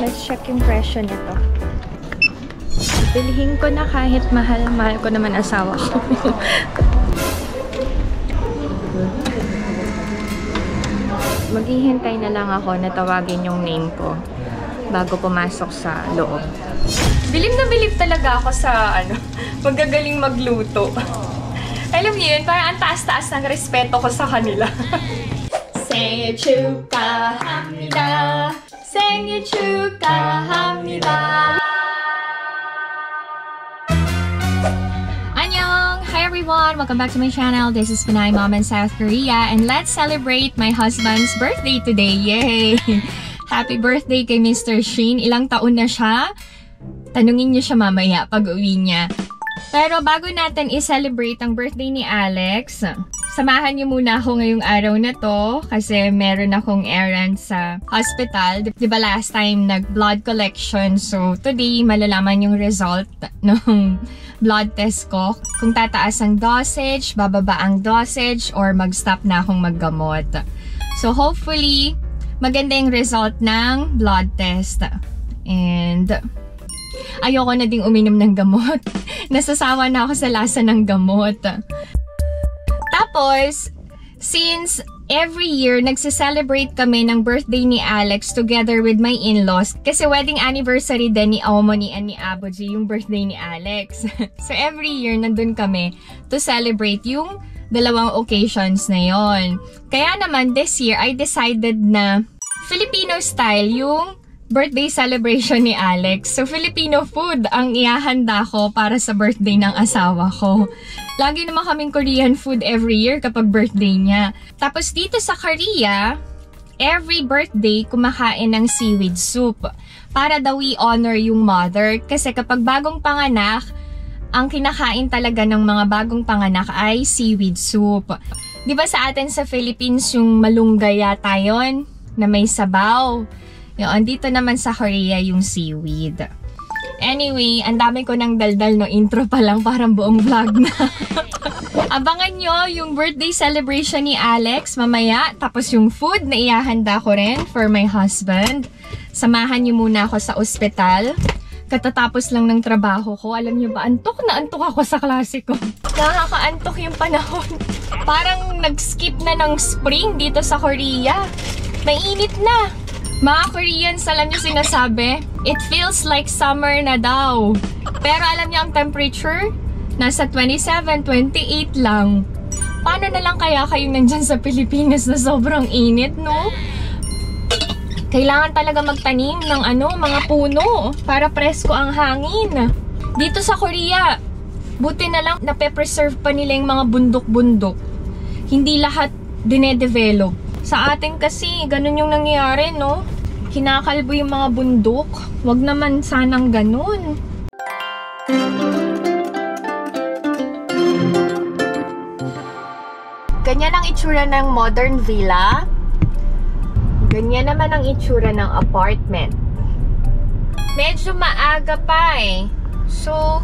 Let's check yung presyo nito. Bilhin ko na kahit mahal. Mahal ko naman asawa ko. Maghihintay na lang ako na tawagin yung name ko bago pumasok sa loob. Bilib na bilib talaga ako sa paggagaling magluto. Alam niyo yun, parang ang taas-taas ng respeto ko sa kanila. 생일 축하합니다. 생일 축하합니다. Annyeong! Hi everyone! Welcome back to my channel. This is Pinay Mom in South Korea and let's celebrate my husband's birthday today. Yay! Happy birthday kay Mr. Shin. Ilang taon na siya? Tanungin niyo siya mamaya pag uwi niya. Pero bago natin i-celebrate ang birthday ni Alex, samahan niyo muna ako ngayong araw na to kasi meron akong errand sa hospital. Diba last time nag-blood collection? So today malalaman yung result ng blood test ko. Kung tataas ang dosage, bababa ang dosage, or mag-stop na akong maggamot. So hopefully, maganda yung result ng blood test. And ayoko na ding uminom ng gamot. Nasasawa na ako sa lasa ng gamot. Tapos, since every year nagse-celebrate kami ng birthday ni Alex together with my in-laws, kasi wedding anniversary din ni Omoni and ni Aboji yung birthday ni Alex. So every year nandun kami to celebrate yung dalawang occasions na yon. Kaya naman this year I decided na Filipino style yung birthday celebration ni Alex. So, Filipino food ang ihahanda ko para sa birthday ng asawa ko. Lagi naman kaming Korean food every year kapag birthday niya. Tapos dito sa Korea, every birthday kumakain ng seaweed soup. Para daw i-honor yung mother. Kasi kapag bagong panganak, ang kinakain talaga ng mga bagong panganak ay seaweed soup. Diba sa atin sa Philippines yung malunggay yata yun, na may sabaw. Yun, dito naman sa Korea yung seaweed. Anyway, ang dami ko ng daldal, no? Intro pa lang, parang buong vlog na. Abangan nyo yung birthday celebration ni Alex mamaya. Tapos yung food na ihahanda ko rin for my husband. Samahan nyo muna ako sa ospital. Katatapos lang ng trabaho ko. Alam nyo ba, antok na antok ako sa klase ko. Nakakaantok yung panahon. Parang nag-skip na ng spring dito sa Korea. Mainit na. Mga Koreans, alam niyo sinasabi, it feels like summer na daw. Pero alam niyo ang temperature? Nasa 27, 28 lang. Paano na lang kaya kayo nandyan sa Pilipinas na sobrang init, no? Kailangan talaga magtanim ng mga puno para presko ang hangin. Dito sa Korea, buti na lang nape-preserve pa nila yung mga bundok-bundok. Hindi lahat dinedevelop. Sa atin kasi, ganun yung nangyayari, no? Kinakalbo yung mga bundok. Wag naman sanang ganun. Ganyan ang itsura ng modern villa. Ganyan naman ang itsura ng apartment. Medyo maaga pa eh. So,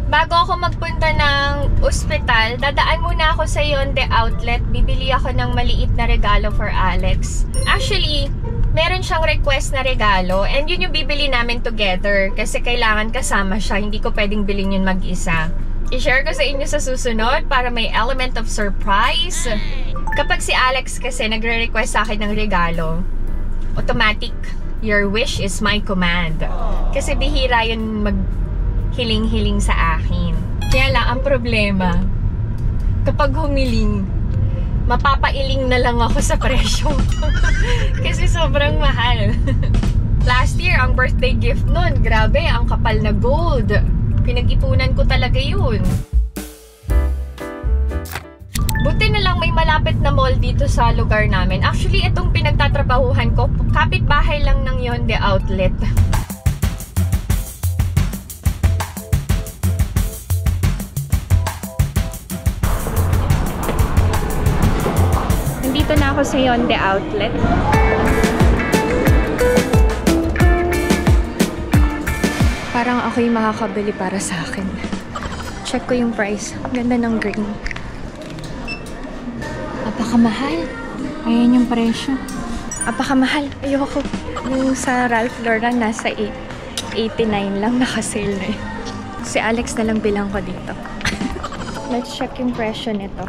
bago ako magpunta ng ospital, dadaan muna ako sa Yonde Outlet. Bibili ako ng maliit na regalo for Alex. Actually, meron siyang request na regalo and yun yung bibili namin together kasi kailangan kasama siya. Hindi ko pwedeng bilhin yun mag-isa. I-share ko sa inyo sa susunod para may element of surprise. Kapag si Alex kasi nagre-request sa akin ng regalo, automatic, your wish is my command. Kasi bihira yun hiling-hiling sa akin. Kaya lang, ang problema, kapag humiling, mapapailing na lang ako sa presyo. Kasi sobrang mahal. Last year, ang birthday gift nun, grabe, ang kapal na gold. Pinag-ipunan ko talaga yun. Buti na lang may malapit na mall dito sa lugar namin. Actually, itong pinagtatrabahuhan ko, kapitbahay lang ng Yonde Outlet. Nandito na ako sa Yonde Outlet. Parang ako yung makakabili para sa akin. Check ko yung price. Ganda ng green. Napakamahal. Ayan yung presyo. Apakamahal. Ayoko. Yung sa Ralph Lauren, nasa 89 lang, naka-sale na eh. Si Alex na lang bilang ko dito. Let's check yung presyo nito.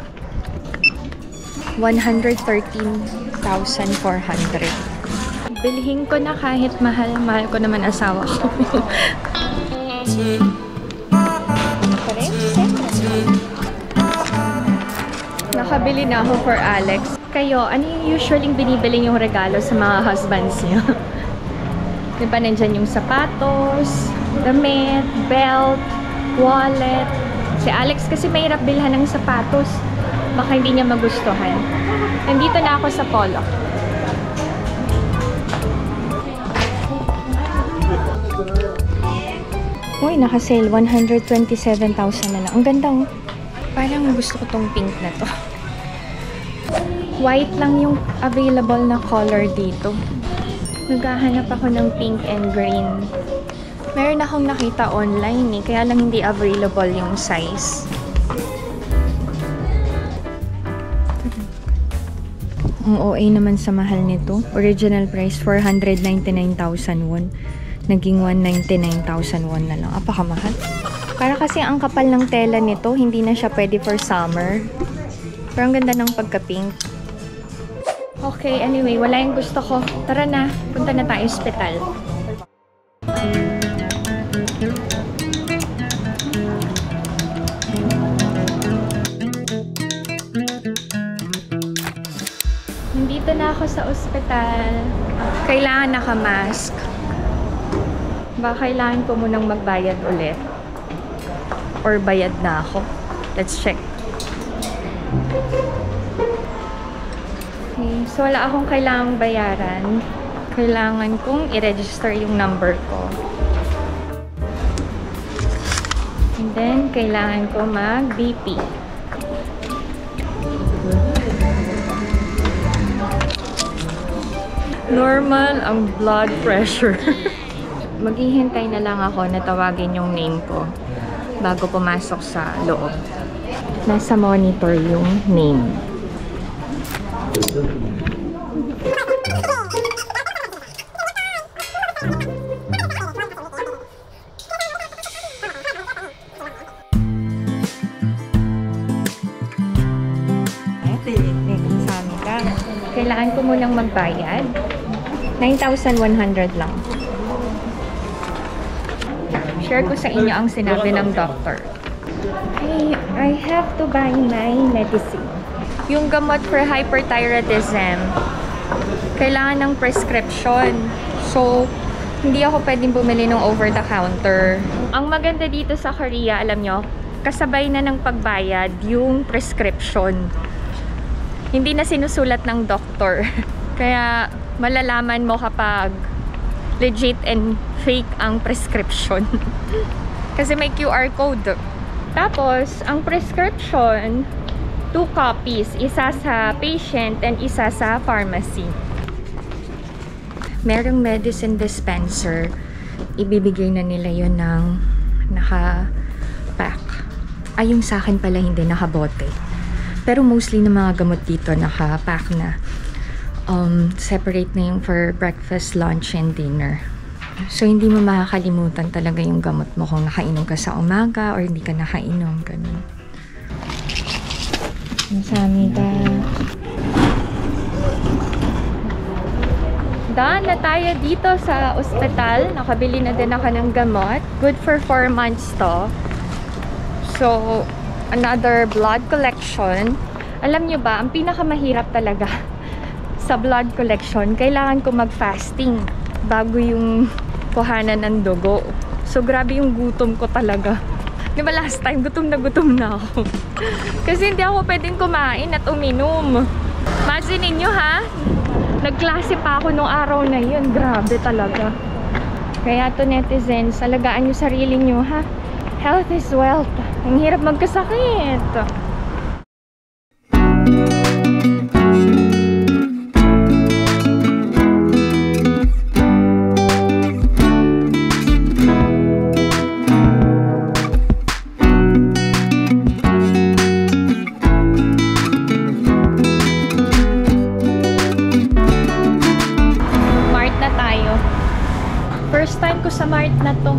113,400. Bilhin ko na kahit mahal. Mahal ko naman asawa ko. Nakabili na ako for Alex. Kayo, ano yung usually binibili yung regalo sa mga husbands niyo? Diba nandyan yung sapatos, damit, belt, wallet. Si Alex kasi mahirap bilhan ng sapatos. Baka hindi niya magustuhan. Nandito na ako sa Polo. Uy, naka-sale. 127,000 na lang. Ang ganda oh. Parang gusto ko tong pink na to. White lang yung available na color dito. Naghahanap ako ng pink and green. Meron akong nakita online eh, kaya lang hindi available yung size. Ang OA naman sa mahal nito. Original price 499,000 won. Naging 199,000 won na lang. Apakamahal. Para kasi ang kapal ng tela nito, hindi na siya pwede for summer. Pero ang ganda ng pagka-pink. Okay, anyway, wala yung gusto ko. Tara na, punta na tayo sa ospital. Nandito na ako sa ospital. Kailangan naka-mask. Baka kailangan ko munang magbayad ulit. Or bayad na ako. Let's check. Okay, so wala akong kailangang bayaran. Kailangan kong i-register yung number ko. And then, kailangan ko mag-BP. Normal ang blood pressure. Maghihintay na lang ako na tawagin yung name ko bago pumasok sa loob. Nasa monitor yung name. Kailangan ko munang magbayad. 9,100 lang. Share ko sa inyo ang sinabi ng doctor. Hey, I have to buy my medicine. Yung gamot for hyperthyroidism, kailangan ng prescription. So, hindi ako pwedeng bumili ng over-the-counter. Ang maganda dito sa Korea, alam nyo, kasabay na ng pagbayad yung prescription. Hindi na sinusulat ng doctor. Kaya malalaman mo kapag legit and fake ang prescription. Kasi may QR code. Tapos, ang prescription, 2 copies. Isa sa patient and isa sa pharmacy. Merong medicine dispenser. Ibibigay na nila yun ng naka-pack. Ay, yung sa akin pala hindi, nakabote. Pero mostly ng mga gamot dito naka-pack na. Separate na yung for breakfast, lunch, and dinner. So, hindi mo makakalimutan talaga yung gamot mo kung nakainom ka sa umaga or hindi ka nakainom. Ganun. Kamsahamnida. Daan na tayo dito sa ospital. Nakabili na din ako ng gamot. Good for 4 months to. So, another blood collection. Alam nyo ba, ang pinakamahirap talaga sa blood collection, kailangan ko mag-fasting bago yung kuhanan ng dugo. So, grabe yung gutom ko talaga. Di ba last time, gutom na ako. Kasi hindi ako pwedeng kumain at uminom. Imagine ninyo ha, nagklase pa ako nung araw na yun. Grabe talaga. Kaya to netizens, alagaan nyo sarili nyo ha. Health is wealth. Ang hirap magkasakit. First time ko sa Mart na to.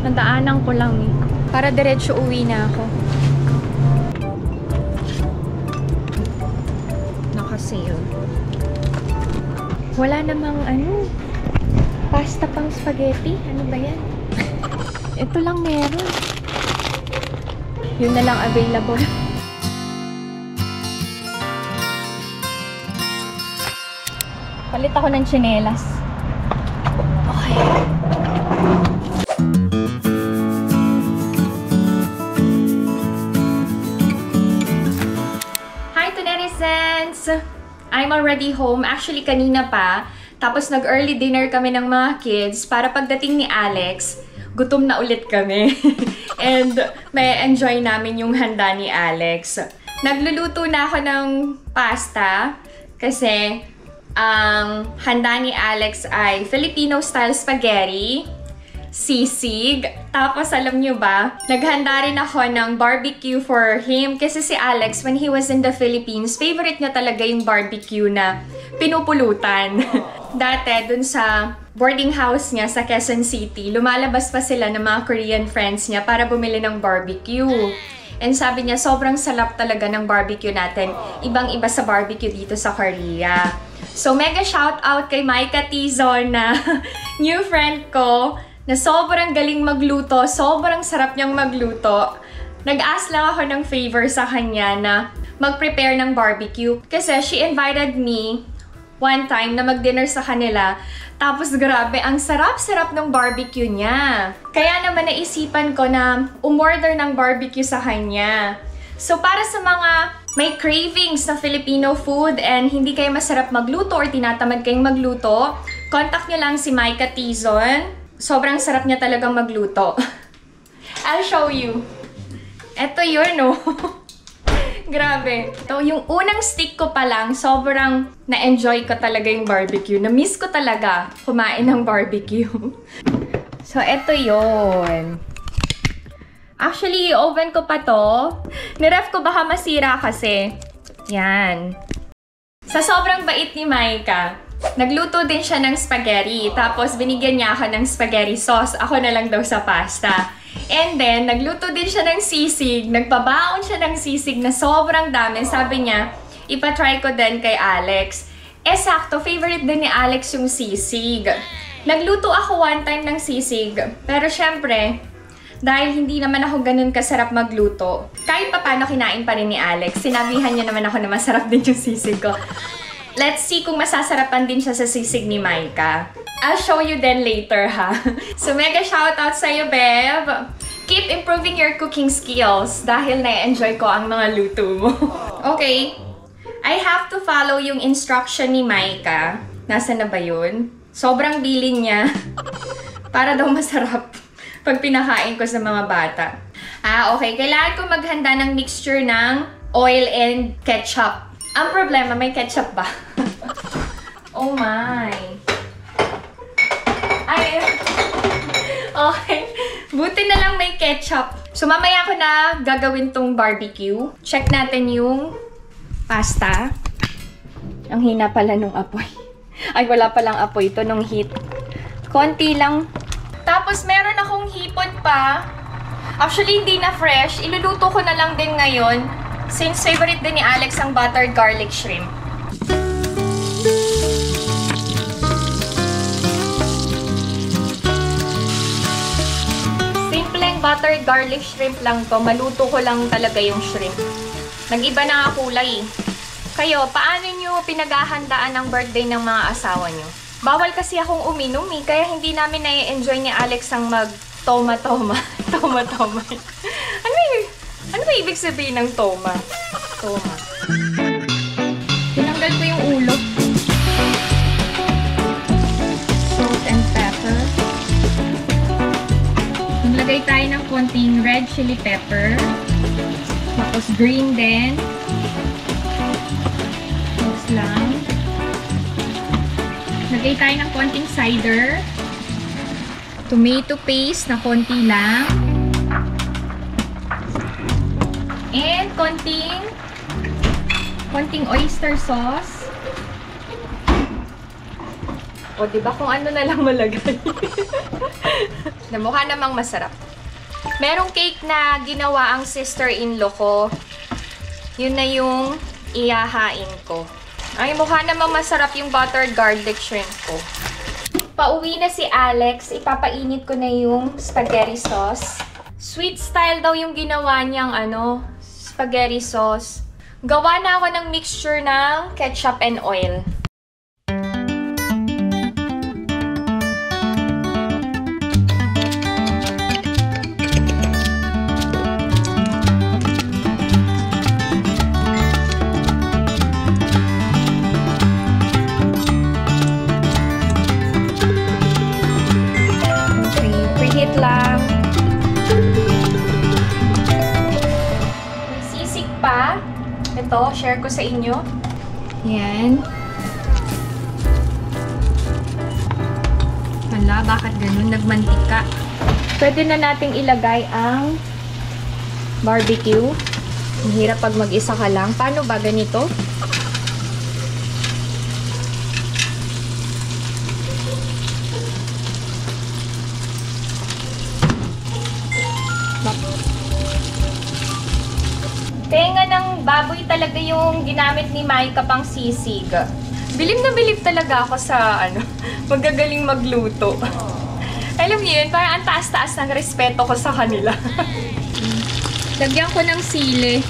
Nadaanan ko lang eh. Para diretso uwi na ako. Naka-sale. Wala namang ano, pasta pang spaghetti. Ano ba yan? Ito lang meron. Yun na lang available. Palit ako ng tsinelas. Okay. Hi to netizens! I'm already home. Actually, kanina pa. Tapos nag-early dinner kami ng mga kids para pagdating ni Alex, gutom na ulit kami. And may enjoy namin yung handa ni Alex. Nagluluto na ako ng pasta kasi ang handa ni Alex ay Filipino-style spaghetti, sisig. Tapos alam nyo ba, naghanda rin ako ng barbecue for him kasi si Alex, when he was in the Philippines, favorite niya talaga yung barbecue na pinupulutan. Dati, dun sa boarding house niya sa Quezon City, lumalabas pa sila ng mga Korean friends niya para bumili ng barbecue. And sabi niya, sobrang sarap talaga ng barbecue natin. Ibang-iba sa barbecue dito sa Korea. So, mega shout out kay Micah Tizon na new friend ko na sobrang galing magluto, sobrang sarap niyang magluto. Nag-ask lang ako ng favor sa kanya na mag-prepare ng barbecue. Kasi she invited me one time na mag-dinner sa kanila. Tapos grabe, ang sarap-sarap ng barbecue niya. Kaya naman naisipan ko na umorder ng barbecue sa kanya. So para sa mga may cravings na Filipino food and hindi kayo masarap magluto or tinatamad kayong magluto, contact nyo lang si Micah Tizon. Sobrang sarap niya talagang magluto. I'll show you. Eto yun, no? Grabe. Ito, yung unang stick ko pa lang, sobrang na-enjoy ko talaga yung barbecue. Na-miss ko talaga kumain ng barbecue. So, eto yun. Actually, oven ko pa to. Niref ko baka masira kasi. Yan. Sa sobrang bait ni Micah, nagluto din siya ng spaghetti. Tapos, binigyan niya ako ng spaghetti sauce. Ako na lang daw sa pasta. And then, nagluto din siya ng sisig. Nagpabaon siya ng sisig na sobrang dami. Sabi niya, ipatry ko din kay Alex. Eh, sakto, favorite din ni Alex yung sisig. Nagluto ako one time ng sisig. Pero syempre, dahil hindi naman ako ganun kasarap magluto, kahit pa paano kinain pa rin ni Alex. Sinabihan niya naman ako na masarap din yung sisig ko. Let's see kung masasarapan din siya sa sisig ni Micah. I'll show you then later, ha? So, mega shoutout sa'yo, Bev! Keep improving your cooking skills dahil na-enjoy ko ang mga luto mo. Okay. I have to follow yung instruction ni Micah. Nasaan na ba yun? Sobrang bilin niya. Para daw masarap pag pinakain ko sa mga bata. Okay. Kailangan ko maghanda ng mixture ng oil and ketchup. Ang problema, may ketchup ba? Oh my! Ay, okay. Buti na lang may ketchup. So, mamaya ko na gagawin tong barbecue. Check natin yung pasta. Ang hina pala nung apoy. Ay, wala palang apoy ito nung heat. Konti lang. Tapos, meron akong hipon pa. Actually, hindi na fresh. Iluluto ko na lang din ngayon. Since favorite din ni Alex ang buttered garlic shrimp. Simpleng buttered garlic shrimp lang to. Maluto ko lang talaga yung shrimp. Nag-iba na nga kulay. Kayo, paano nyo pinaghahandaan ang birthday ng mga asawa nyo? Bawal kasi akong uminom eh, kaya hindi namin na-enjoy ni Alex ang mag-toma-toma. Toma-toma. Ano ba ibig sabihin ng toma? Toma. Tinanggal ko yung ulo. Salt and pepper. Maglagay tayo ng konting red chili pepper. Tapos green din. Mix lang. Lagay tayo ng konting cider. Tomato paste na konti lang. And konting oyster sauce. O, diba? Kung ano na lang malagay. Mukha namang masarap. Merong cake na ginawa ang sister-in-law ko. Yun na yung iyahain ko. Ay, mukha namang masarap yung buttered garlic shrimp ko. Pauwi na si Alex. Ipapainit ko na yung spaghetti sauce. Sweet style daw yung ginawa niyang spaghetti sauce. Gawa na ako ng mixture ng ketchup and oil. Lang. May sisig pa. Ito, share ko sa inyo. Yan. Hala, bakit ganun? Nagmantika. Pwede na nating ilagay ang barbecue. Ang hirap pag mag-isa ka lang. Paano ba ganito? Tenga ng baboy talaga yung ginamit ni Maika pang sisig. Bilib na bilib talaga ako sa magagaling magluto. Alam niyo yun, parang ang taas-taas ng respeto ko sa kanila. Lagyan ko ng sili.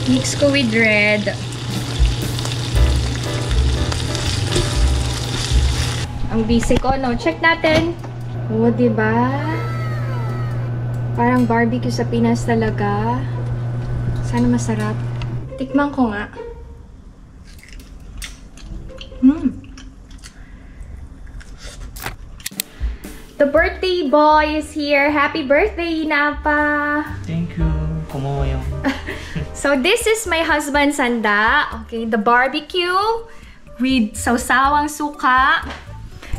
Mix ko with red. Ang busy ko, no? Check natin. O, diba? Parang barbecue sa Pinas talaga. Sana masarap. Tikman ko nga. The birthday boy is here. Happy birthday, Inapa! Thank you. 고마워요. So this is my husband's handa. Okay, the barbecue with sawsawang suka.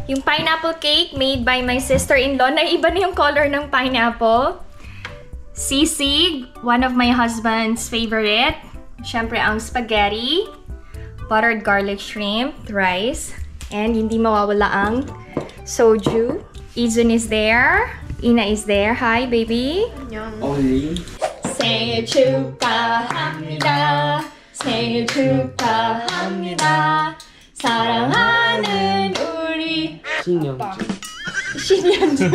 Yung pineapple cake made by my sister-in-law. Naiba na yung color ng pineapple. Sisig, one of my husband's favorite. Siyempre, ang spaghetti. Buttered garlic shrimp, rice. And hindi mawawala ang soju. Izun is there. Ina is there. Hi, baby. Only. 생일 축하합니다. 생일 축하합니다. 사랑하는 우리 신영주. 신현주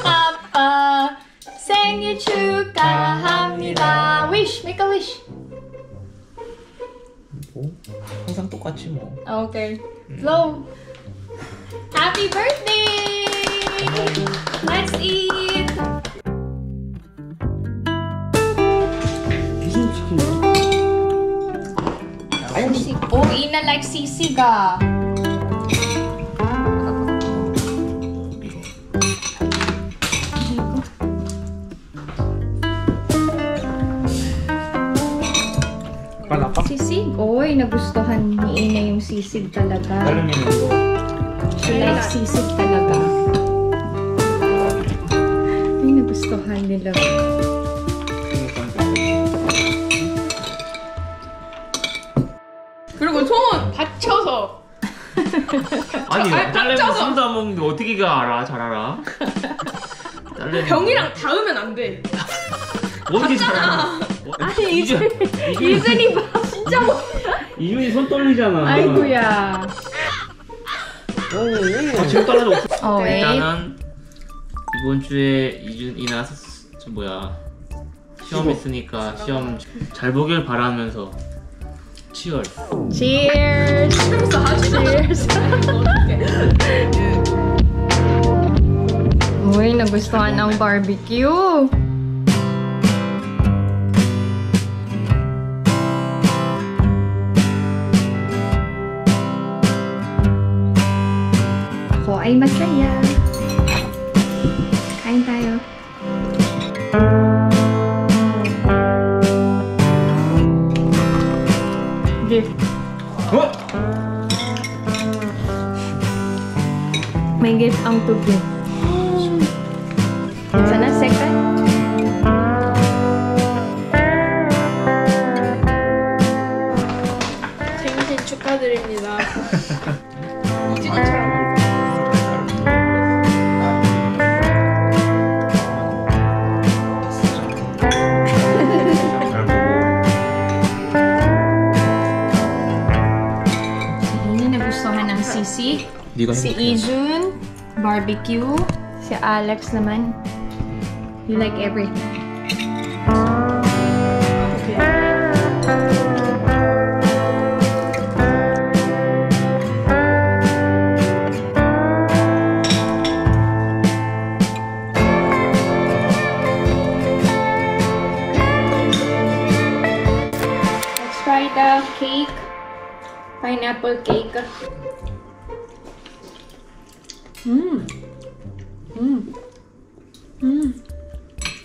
아빠 생일 축하합니다. Wish, make a wish. 뭐? 항상 똑같지 뭐. Okay. Flow. Happy birthday! Let's eat. 무슨 치킨이야? Sisig. Oh, Ina like sisig ah. Palapa? Sisig? Oy, nagustuhan ni Ina yung sisig talaga. Dalam yan ito. She likes sisig talaga. Ay, nagustuhan nila. 그리고 손 다쳐서. 아니 딸내미 깜짝아. 술도 안 먹는데 어떻게 알아? 잘 알아? 딸내미 병이랑 닿으면 안 돼. 어떻게 잘 알아? 아니, 이준 이준이 봐. 진짜 뭐. 이준이 손 떨리잖아. 아이고야. 지금 떨어져 없어. 왜? 일단은 이번 주에 이준이나 시험 있으니까 시험 잘 보길 바라면서 치열. Cheers! Cheers! Uy, nagustuhan ang barbecue. Ako ay masaya. Kain tayo. Gift. 어? May gift ang tubig. Sana second? 생신 축하드립니다. 네가 Si 행복해. Ijun, barbecue. Si Alex naman, you like everything. Let's try the cake. Pineapple cake.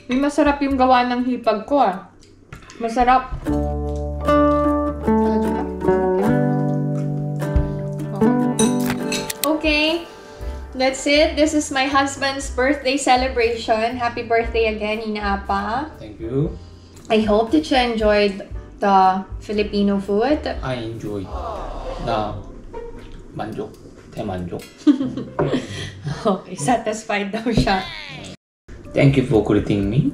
May masarap yung gawa ng hipag ko ah. Masarap. Okay, that's it. This is my husband's birthday celebration. Happy birthday again, Ina Apa. Thank you. I hope that you enjoyed the Filipino food. I enjoy. 나 만족. 대만족. Okay, satisfied daw siya. Thank you for greeting me.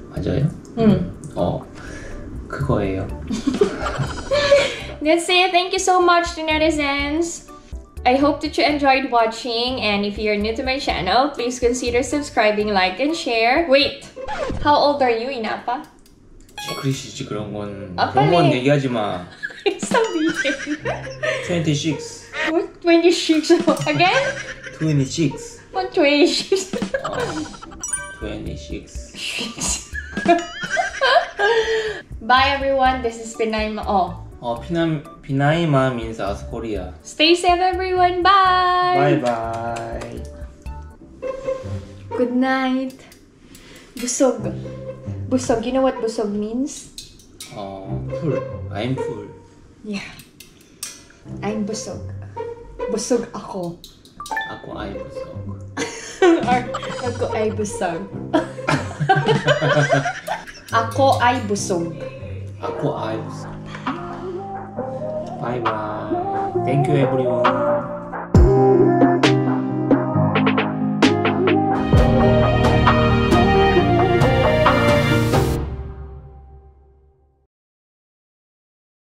맞아요? Mm. 그거예요. That's it. Thank you so much to netizens. I hope that you enjoyed watching, and if you're new to my channel, please consider subscribing, like, and share. Wait! How old are you, Inapa? 시크릿이지 그런 건. 아, 그런 건 빨리. 얘기하지 마. Sabihin. 26. What? 26? Again? 26. What 26? 26. Bye everyone, this is Pinaima. Oh. 비나이마 means South Korea. Stay safe everyone, bye! Bye bye. Good night. Busog. Busog, you know what busog means? Full. I'm full. Yeah. I'm busog. Busog ako. Ako ay busog. Or, ako ay busog. Ako ay busog. Ako ay busog. Bye bye. Thank you everyone.